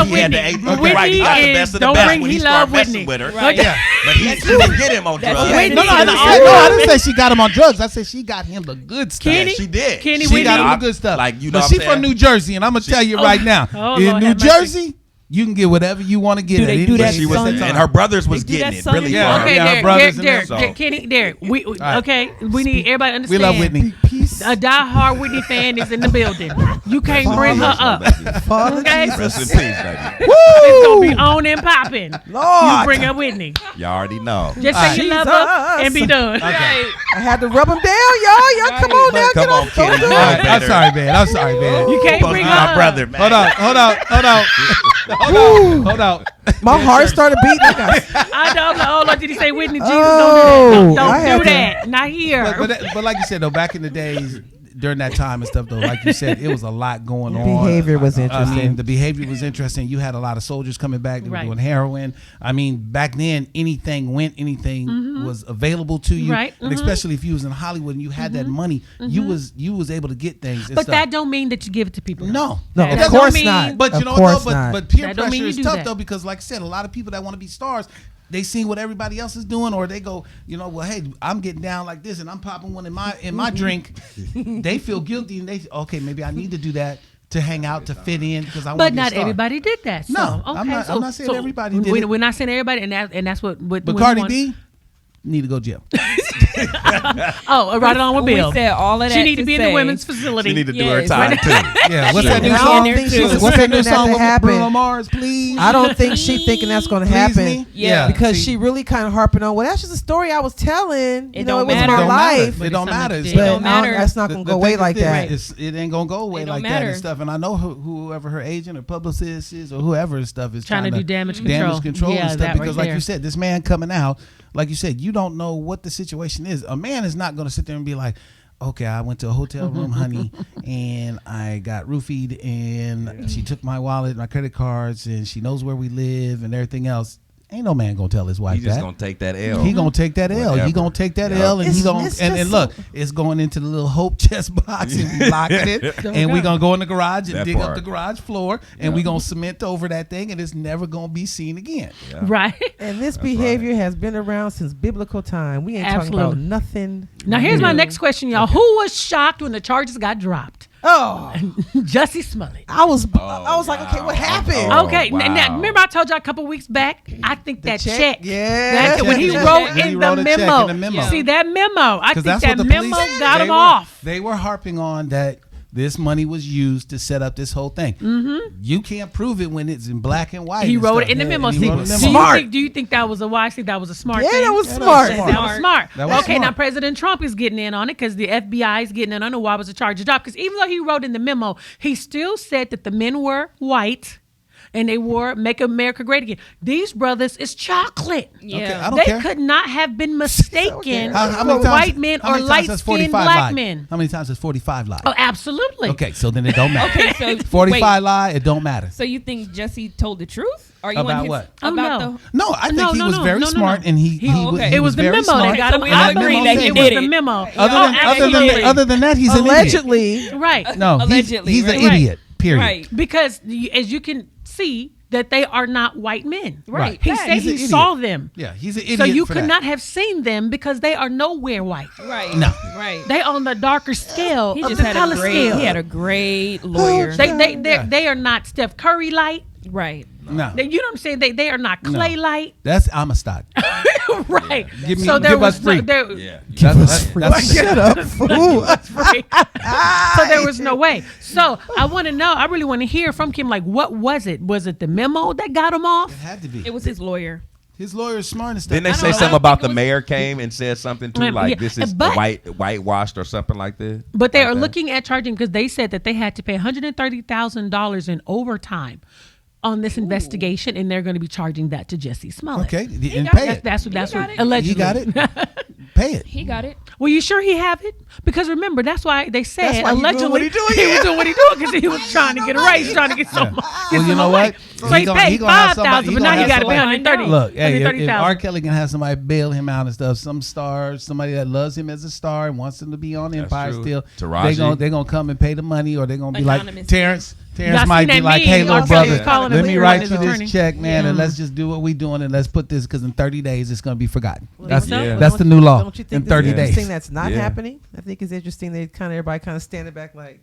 up he had Whitney. the Whitney right. He got the is best of the don't best bring when he he started love messing Whitney. with her. Right. Okay. Yeah. But she didn't get him on drugs. okay. No, I didn't say she got him on drugs. I said she got him the good stuff. Kenny? She did. Kenny, She Whitney. got him the good stuff. Like, you know but what she I'm from saying? New Jersey, and I'm gonna tell you right now, Oh, in Lord New have mercy. Jersey, you can get whatever you want to get. Do at they any do day. that She was, Son- and her brothers was They do getting that it Son really in Yeah, hard. Okay, yeah, Derek, brothers Derek, and Derek, Kenny, Derek. right. Okay, we need everybody to understand. We love Whitney. Peace. A diehard Whitney fan is in the building. You can't bring her up. Father Okay? Jesus. Rest in peace, baby. It's gonna be on and popping. Lord. You bring up Whitney. You already know. Just say you love her and be done. Okay. I had to rub them down, y'all. Y'all come on now. Come Get on, on. Kenny. Don't do You it. know All right, better. I'm sorry, man. You can't Supposed bring to her be my up. brother, man. Hold on. My heart started beating. I got- I know. I'm like, oh Lord, did he say Whitney? Jesus, Oh, don't I do that. had Don't to- do that. Not here. But like you said though, back in the days, during that time and stuff though, like you said, it was a lot going on. Behavior was I interesting. mean, the behavior was interesting. You had a lot of soldiers coming back. They were Right. doing heroin. I mean, back then, anything went. Anything was available to you. Right. And especially if you was in Hollywood and you had that money, you was able to get things. And But stuff. that don't mean that you give it to people. No, No, That of don't course mean- not. But you Of know course what though? not. But peer That don't mean pressure you is do tough that. though, because like I said, a lot of people that want to be stars, they see what everybody else is doing, or they go, you know, well, hey, I'm getting down like this, and I'm popping one in my drink. They feel guilty, and they okay, maybe I need to do that to hang out, to fit in, because I want to But be a not star. everybody did that. So, No, okay, I'm not saying everybody did it. We're not saying everybody, and that's what. But when Cardi we B need to go jail. Oh, right on with We Bill. said all of that She need to to be in the say- women's facility. She need to do her Yes. time too. Yeah, what's that new I don't song? think she's What's that new expecting that song to with happen. Bruno Mars? Please. I don't think she thinking that's going to Please happen. me? Yeah. Because See, she really kind of harping on, well, that's just a story I was telling. It You know, don't it was matter. my It don't matter. life. It don't matter. It But don't matter. that's not going to go away like that. It ain't gonna go away It don't like that matter. and stuff. And I know whoever her agent or publicist is, or whoever and stuff is Trying to do damage control. Yeah, and stuff. that Because right like you there. said, this man coming out, like you said, you don't know what the situation is. A man is not gonna sit there and be like, okay, I went to a hotel room, honey, and I got roofied, and she took my wallet, my credit cards, and she knows where we live and everything else. Ain't no man gonna tell his wife He just that. gonna take that L. He gonna take that L. Whatever. He gonna take that Yeah. L, and he It's- gonna it's and just look, so- it's going into the little hope chest box and we locking it, and we gonna go in the garage and That dig up part. the garage floor, and we gonna cement over that thing, and it's never gonna be seen again. Yeah. Right. And this behavior has been around since biblical time. We ain't talking about Absolutely. nothing. Now here's my new. next question, y'all. Who was shocked when the charges got dropped? Oh, Jussie Smollett. I was like, okay, what happened? Oh, Okay, wow. now remember I told y'all a couple weeks back. I think that check. Yeah. That, when he check. wrote When he in wrote the a check memo. in the memo. See that memo? I think That's that what the memo police got they him were- off. They were harping on that this money was used to set up this whole thing. Mm-hmm. You can't prove it when it's in black and white. He and wrote stuff. it in the Yeah, memo. and he See, wrote it in the do you memo. think- Do you think that was a wise thing? That was a smart Yeah, thing. that was Yeah, that smart. was That was smart. smart. That was Okay, smart. now President Trump is getting in on it because the FBI is getting in on it. Why was the charge dropped? Because even though he wrote in the memo, he still said that the men were white and they wore "Make America Great Again." These brothers is chocolate. Yeah. Okay, I don't They care. could not have been mistaken How for many times- white men how or many times light has skinned 45 black lied? men. How many times has 45 lied? Oh, absolutely. Okay, so then it don't matter. Okay, so 45 wait. lie, it don't matter. So you think Jussie told the truth? Are you About on his, what? Oh, About no. the No, I think No, he no, was no, very no, no, smart, no. and he okay. he It was the very memo smart. that got him So we out. agree It that he was did the it. memo. Other Oh, than, absolutely. other than that, he's an idiot. Allegedly. Right. No, Allegedly, he's an right. idiot. Period. Right. Because as you can see, that they are not white men. Right. He Facts. said He's he an idiot. saw them. Yeah, he's an idiot. So you for could that. not have seen them because they are nowhere white. Right. No. Right. They on the darker scale He of just the had color a great. scale. He had a great lawyer. They are not Steph Curry light. right. No, You know what I'm saying? They are not Clay light. that's Amistad. Right. Give me- so there give was us free. there, Yeah. That's Shut up, fool. so there was no way. So I want to know. I really want to hear from Kim. Like, what was it? Was it the memo that got him off? It had to be. It was his lawyer. His lawyer is smart and stuff. Didn't they I don't say know. something I don't about think the it was- mayor came and said something too, Yeah, like this is but- whitewashed or something like this? But they Like are that? looking at charging because they said that they had to pay $130,000 in overtime on this investigation, and they're going to be charging that to Jussie Smollett. Okay, and got pay it. it. That's He what got it. allegedly. He got it. Pay it. He got it. Well, you sure he have it? Because remember, that's why they said That's why he doing allegedly what he doing, he was yeah. doing what he doing because he was trying to get a raise, trying to get some. Well, you know what? So he paid have $5,000, somebody- but now he gonna got to pay have somebody- $130,000. Look, hey, if R. $130,000. Kelly can have somebody bail him out and stuff, some stars, somebody that loves him as a star and wants him to be on That's Empire true. still, Taraji. they're gonna come and pay the money, or they're gonna be like, Anonymous. Terrence Y'all might seen be that like, meme? hey, little R. Kelly brother, was calling let him me his write you attorney. this check, man, and Yeah. let's just do what we doing and let's put this because in 30 days it's going to be forgotten. That's Yeah. that's the new law. Don't you think in 30 this is interesting days. that's not Yeah. happening? I think it's interesting that everybody kind of standing back like,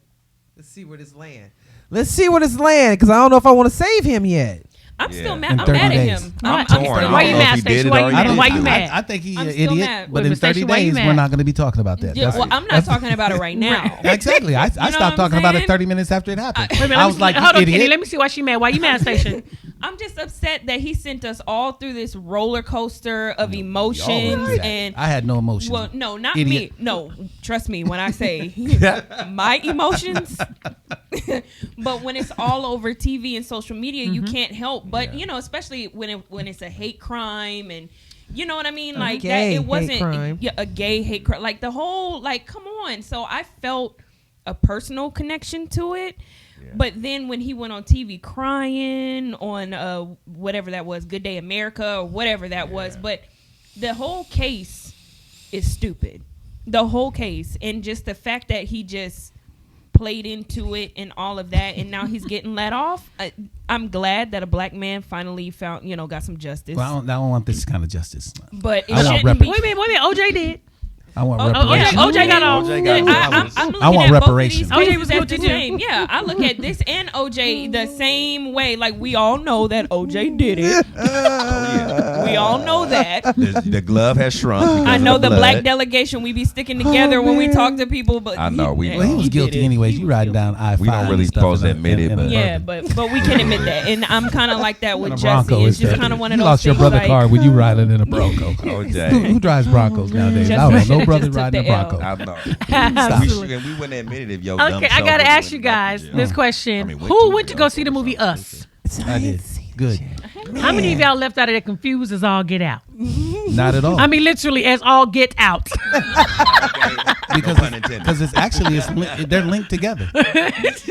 let's see where this land. Let's see where this land, because I don't know if I want to save him yet. I'm Yeah. still In mad. I'm 30 mad at days. him. I'm I'm torn. still I don't Why you know mad, if he Stacey? did it Why or you he mad? didn't Why you do it. mad? I think he's I'm an still idiot, mad. but Wait, in Miss Stacey, 30 why you days mad? we're not going to be talking about that. Yeah, That's- well, I'm not talking about it right now. exactly. I know what stopped I'm talking about it saying? 30 minutes after it happened. Wait a minute, I was like, hold you on, Kenny. idiot. Let me see why she mad. Why you mad, Station? I'm just upset that he sent us all through this roller coaster of You emotions always do that. and. I had no emotion. Well, no, not Idiot. me. No, trust me when I say my emotions. But when it's all over TV and social media, you can't help but especially when it's a hate crime and you know what I mean, like that. gay It wasn't hate crime. a gay hate crime, like the whole come on. So I felt a personal connection to it. But then when he went on TV crying on whatever that was, Good Day America or whatever that was, but the whole case is stupid. The whole case, and just the fact that he just played into it and all of that, and now he's getting let off. I'm glad that a black man finally found, got some justice. Well, I don't want this kind of justice. But it I want shouldn't be. Wait a minute. OJ did. I want Oh, reparations. OJ got off. OJ got off. I'm looking I want at reparations. both of these OJ was cases as guilty the too. same. Yeah, I look at this and OJ the same way. Like we all know that OJ did it. We all know that. The glove has shrunk. because I of know the blood. black delegation. We be sticking together when we talk to people, but I know, we yeah, know. Well, he was did guilty it. anyways. He You was riding guilty. down I-5. We don't really and stuff supposed in to a- admit in it, a but- Yeah, Urban. but we can admit that, and I'm kind of like that In with a Bronco Jussie. It's just instead. kind of one of You those lost your things. brother like, car when you riding in a Bronco. OJ. Who drives Broncos nowadays? Just- I don't know. No should've brother just took riding a the L. Bronco. I know. Absolutely. And we wouldn't admit it if your dumb Okay, I self gotta would've ask you went back guys to jail. this question: I mean, went who to went to jail go for see the movie something. Us? I did. Good. How many of y'all left out of there confused as all get out? Not at all. I mean, literally as all get out. No pun intended. because it's actually they're linked together.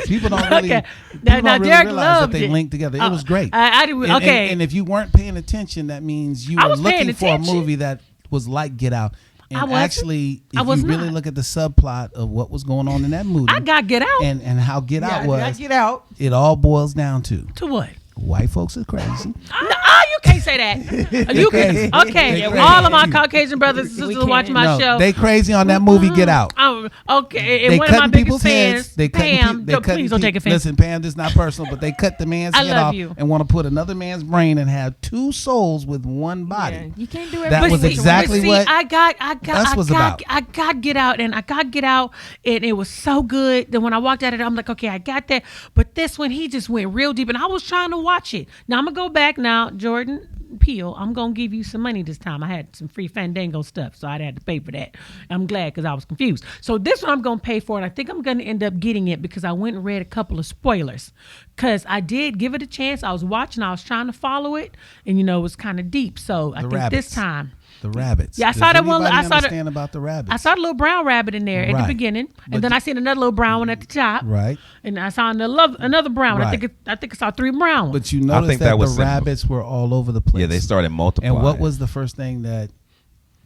People don't really, Okay. people Now don't really Derek realize that loved they it. linked together. It was great. I do. And- Okay. And if you weren't paying attention, that means you I were was paying looking for a attention. movie that was like Get Out. And I wasn't. actually, I if was you really not. look at the subplot of what was going on in that movie I got get out. and how Get Out was, Get out. it all boils down to To what? white folks are crazy. No, you can't say that. You crazy. can. Okay. They crazy. All of my Caucasian brothers and sisters can't. watch my No, show. they crazy on that movie Get Out. Okay. And They one of my cutting biggest people's fans, heads. They cutting Pam. they cutting Please don't take offense. Listen, Pam, this is not personal, but they cut the man's I head love off you. and want to put another man's brain and have two souls with one body. yeah, you can't do That everything. was what you exactly want. see, what Us was about. I got get out, and it was so good that when I walked out of it, I'm like, okay, I got that. But this one, he just went real deep, and I was trying to watch it. Now I'm gonna go back now, Jordan Peele. I'm gonna give you some money this time. I had some free Fandango stuff, so I had to pay for that. I'm glad because I was confused. So this one I'm gonna pay for, and I think I'm gonna end up getting it because I went and read a couple of spoilers. Because I did give it a chance. I was watching, I was trying to follow it, and it was kind of deep. So I think rabbits. this time. The rabbits. Yeah, I Does saw that one. anybody I saw understand about the rabbits. I saw the little brown rabbit in there at the Right. beginning, But and then I seen another little brown one at the top. Right. And I saw another brown one. Right. I think I saw 3 brown ones. But you noticed think that, that was the simple. rabbits were all over the place. Yeah, they started multiplying. And what was the first thing that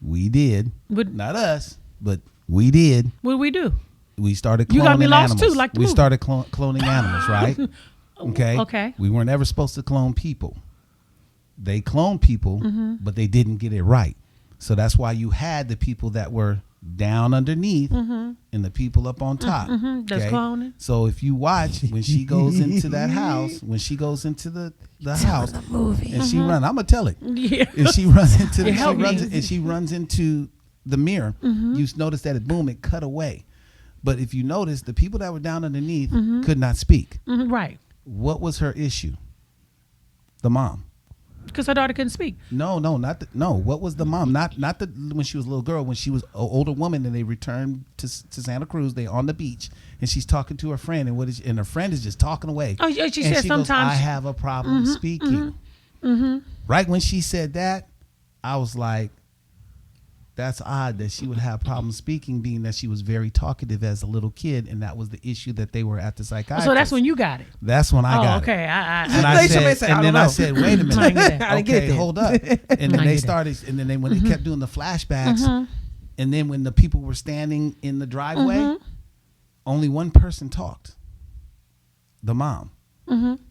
we did? Would- Not us, but we did. What do we do? We started cloning You got me lost, animals. too, like the we movie. started cloning animals, right? Okay. Okay. We weren't ever supposed to clone people. They cloned people, Mm-hmm. but they didn't get it right. So that's why you had the people that were down underneath and the people up on top. That's cloning. So if you watch when she goes into that house, when she goes into the house and she runs, I'm gonna tell it. Yeah. And she runs into It helped me. she runs into the mirror. You notice that boom, it cut away. But if you notice, the people that were down underneath could not speak. Right. What was her issue? The mom. Because her daughter couldn't speak. No. What was the mom? Not the when she was a little girl. When she was an older woman, and they returned to Santa Cruz. They on the beach, and she's talking to her friend, and her friend is just talking away. Oh, yeah, she And said goes, sometimes- I have a problem speaking. Right when she said that, I was like, that's odd that she would have problems speaking, being that she was very talkative as a little kid, and that was the issue that they were at the psychiatrist. So that's when you got it. That's when I Oh, got okay. it. I And I Somebody said, said, I and don't then I know. said, wait a I didn't minute. get that. I didn't get it Okay, then. hold up. And then I they get it. started, and then when they kept doing the flashbacks, and then when the people were standing in the driveway, only one person talked. the mom.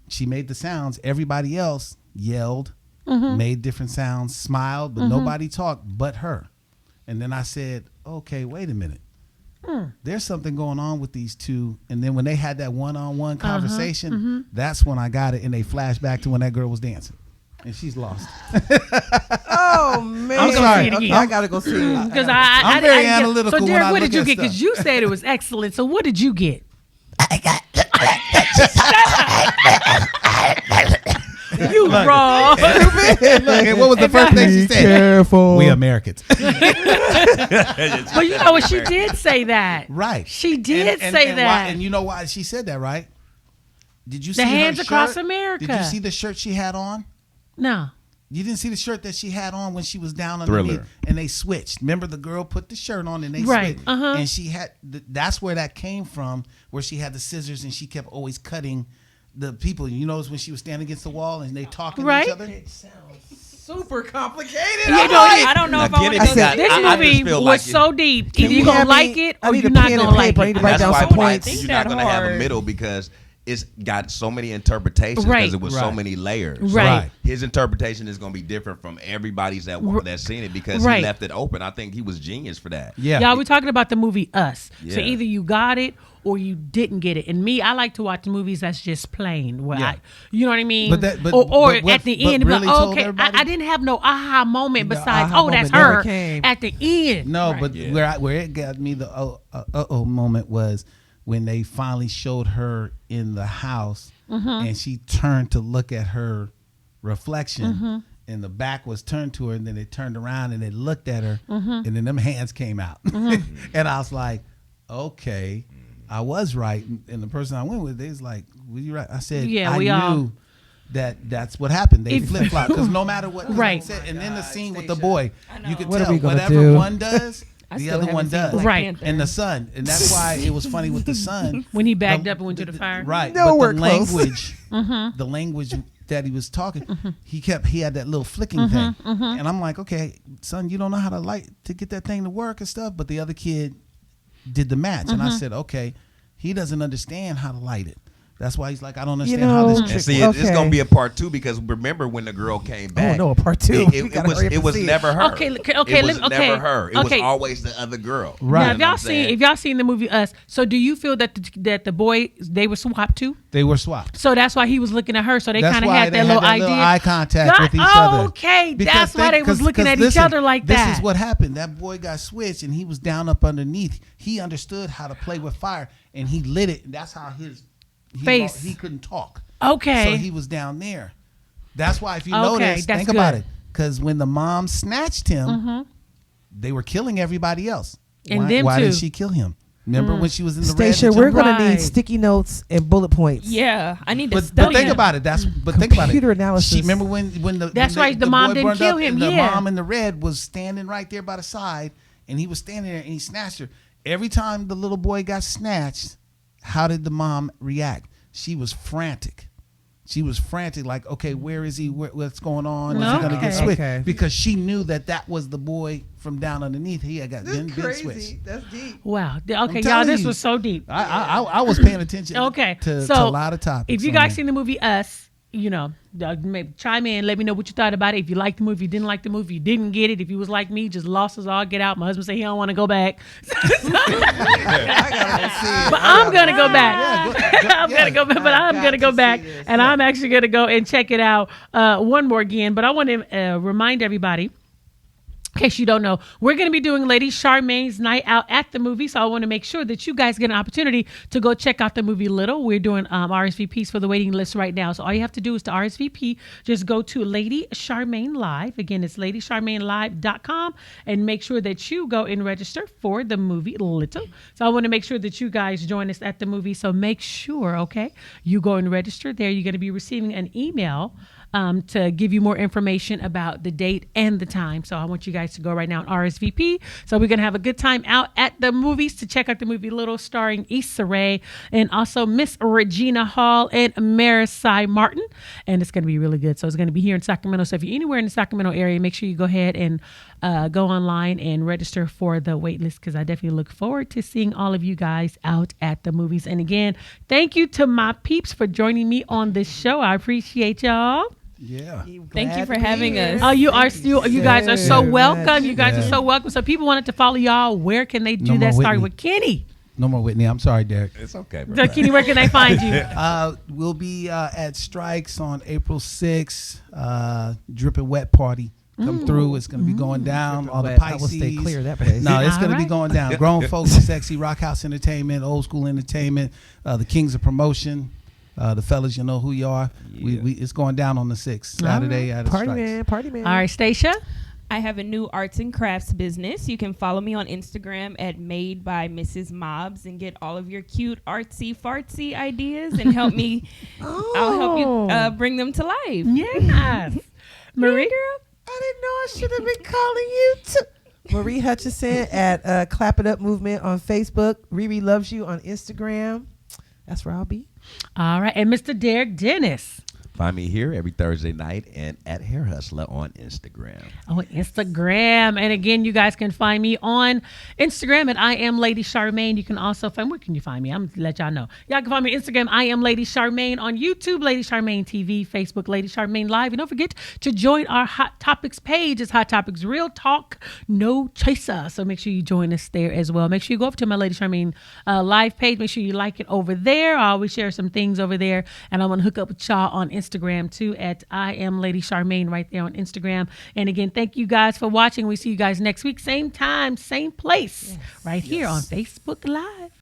She made the sounds. Everybody else yelled, made different sounds, smiled, but nobody talked but her. And then I said, okay, wait a minute. There's something going on with these two. And then when they had that one-on-one conversation, that's when I got it, and they flashed back to when that girl was dancing. And she's lost. Oh man! I'm sorry. Okay, I gotta go see it Because I'm very analytical So, when Derek, I what look did you at get? stuff. Because you said it was excellent. So, what did you get? You wrong. Look, and what was the first thing she said? Careful. We Americans. But you know what? She did say that. Right. She did And say why- that. and you know why she said that, right? Did you The see Hands her Across shirt? America. Did you see the shirt she had on? No. You didn't see the shirt that she had on when she was down underneath, Thriller. and they switched. Remember, the girl put the shirt on and they Right, switched, uh-huh. and she had. That's where that came from, where she had the scissors and she kept always cutting the people. You notice when she was standing against the wall and they talking Right. to each other. It sounds super complicated. You know, I don't know if I Now, want to Kenny go got- This I movie just feel was like so deep. Either Can you're you going to have like me- it I or need you're a not pen going and to like paper. I need it. to write That's down why some I'm points. like, Think you're not that going to have a hard. middle because it's got so many interpretations Right. because it was so Right. many layers. Right. His interpretation is going to be different from everybody's that's seen it because Right. he left it open. I think he was genius for that. Yeah, Y'all, we're talking about the movie Us. So Yeah. either you got it or you didn't get it. And me, I like to watch movies that's just plain. Where Yeah. you know what I mean? But that- but- or but what- at the but end, be really like, told okay, everybody? I didn't have no aha moment The besides, aha that's moment never her came. at the end. No, Right. but Yeah. where it got me the moment was when they finally showed her in the house and she turned to look at her reflection and the back was turned to her and then they turned around and they looked at her and then them hands came out and I was like, okay, I was right. And the person I went with, they was like, were you right? I said, Yeah, I we knew all- that's what happened. They If- flip flop because no matter what, 'cause Right. like I said, and then the scene with the boy, you could What are tell we gonna whatever do? one does, I the still other haven't one seen does. Black Right. Panther. And the son, and that's why it was funny with the son When he backed up and went to the fire. Right, Nowhere but the close. language, the language that he was talking, he had that little flicking thing, and I'm like, okay, son, you don't know how to get that thing to work and stuff, but the other kid did the match, and I said, okay, he doesn't understand how to light it. That's why he's like, I don't understand how this know- trick And see, works. it's going to be a part two because remember when the girl came back? no, a part two. It, We it gotta was hurry up it and was see it. never her. Okay, okay, it was okay, never her. It okay. was always the other girl. Right. Now, You if know y'all what I'm saying? seen the movie Us, so do you feel that the boy they were swapped too? They were swapped. So that's why he was looking at her. So they That's kind of why had they that had little that idea, little eye contact with each other. Okay, Because that's why they was looking at each listen, other like that. This is what happened. That boy got switched, and he was down up underneath. He understood how to play with fire, and he lit it. And that's how Face. He couldn't talk. Okay. So he was down there. That's why if you Okay, notice, that's think about good. it. Because when the mom snatched him, they were killing everybody else. And why, them why too. did she kill him? Remember when she was in the Stacia, red? we're gonna Right. need sticky notes and bullet points. Yeah, I need to But study think him. about it. Think about it. Computer analysis. She remember when the That's when right, the mom boy didn't burned kill up him, and the yeah. mom in the red was standing right there by the side, and he was standing there and he snatched her. Every time the little boy got snatched, how did the mom react? She was frantic. She was frantic, like, okay, where is he? What's going on? Is he gonna get Okay. switched? Okay. Because she knew that was the boy from down underneath. He had been switched. That's deep. Wow. Okay, I'm y'all, telling this you. was so deep. I was paying attention. Okay, to so a lot of topics. if you on guys there. seen the movie Us, maybe chime in, let me know what you thought about it. If you liked the movie, you didn't like the movie, you didn't get it. If you was like me, just lost us all, get out. My husband said he don't want to go back. I gotta go see it. But I'm gonna go back. Yeah, I'm gonna go back, but I'm got gonna go to back, see this. and I'm actually gonna go and check it out one more again. But I want to remind everybody, in case you don't know, we're going to be doing Lady Charmaine's Night Out at the movie. So I want to make sure that you guys get an opportunity to go check out the movie Little. We're doing RSVPs for the waiting list right now. So all you have to do is to RSVP. Just go to Lady Charmaine Live. Again, it's ladycharmainelive.com, and make sure that you go and register for the movie Little. So I want to make sure that you guys join us at the movie. So make sure, okay, you go and register there. You're going to be receiving an email to give you more information about the date and the time. So I want you guys to go right now and RSVP. So we're going to have a good time out at the movies to check out the movie Little, starring Issa Rae and also Miss Regina Hall and Marisai Martin. and it's going to be really good. So it's going to be here in Sacramento. So if you're anywhere in the Sacramento area, make sure you go ahead and go online and register for the wait list, because I definitely look forward to seeing all of you guys out at the movies. And again, thank you to my peeps for joining me on this show. I appreciate y'all. Yeah. Thank you for having us. Oh, you guys are so Very welcome. much. You guys are so welcome. So people wanted to follow y'all. Where can they do No that? more Starting Whitney. with Kenny. No more Whitney. I'm sorry, Derek. It's okay, bro. So Kenny, where can they find you? We'll be at Strikes on April 6th. Dripping Wet Party. Come through. It's going to be going down. All the Wet. I will Pisces. stay clear of that place. No, it's All going to be right. going down. Grown folks, sexy, rock house entertainment, old school entertainment, the Kings of Promotion. The fellas, you know who you are. We it's going down on the 6th, Saturday at Party Strikes. man, party man. All right, Stacia. I have a new arts and crafts business. You can follow me on Instagram at Made by Mrs. Mobs and get all of your cute artsy fartsy ideas and help me. I'll help you bring them to life. Yes. Marie. Girl. I didn't know I should have been calling you. Marie Hutchison at Clap It Up Movement on Facebook. Riri Loves You on Instagram. That's where I'll be. All right, and Mr. Derek Dennis. Find me here every Thursday night and at Hair Hustler on Instagram. Oh, Instagram. And again, you guys can find me on Instagram at I am Lady Charmaine. You can also find, where can you find me? I'm going to let y'all know. Y'all can find me on Instagram, I am Lady Charmaine, on YouTube, Lady Charmaine TV, Facebook, Lady Charmaine Live. And don't forget to join our Hot Topics page. It's Hot Topics Real Talk, No Chaser. So make sure you join us there as well. Make sure you go over to my Lady Charmaine live page. Make sure you like it over there. I always share some things over there. And I'm going to hook up with y'all on Instagram too at I am Lady Charmaine right there on Instagram. And again, thank you guys for watching. We see you guys next week, same time, same place, right here on Facebook Live.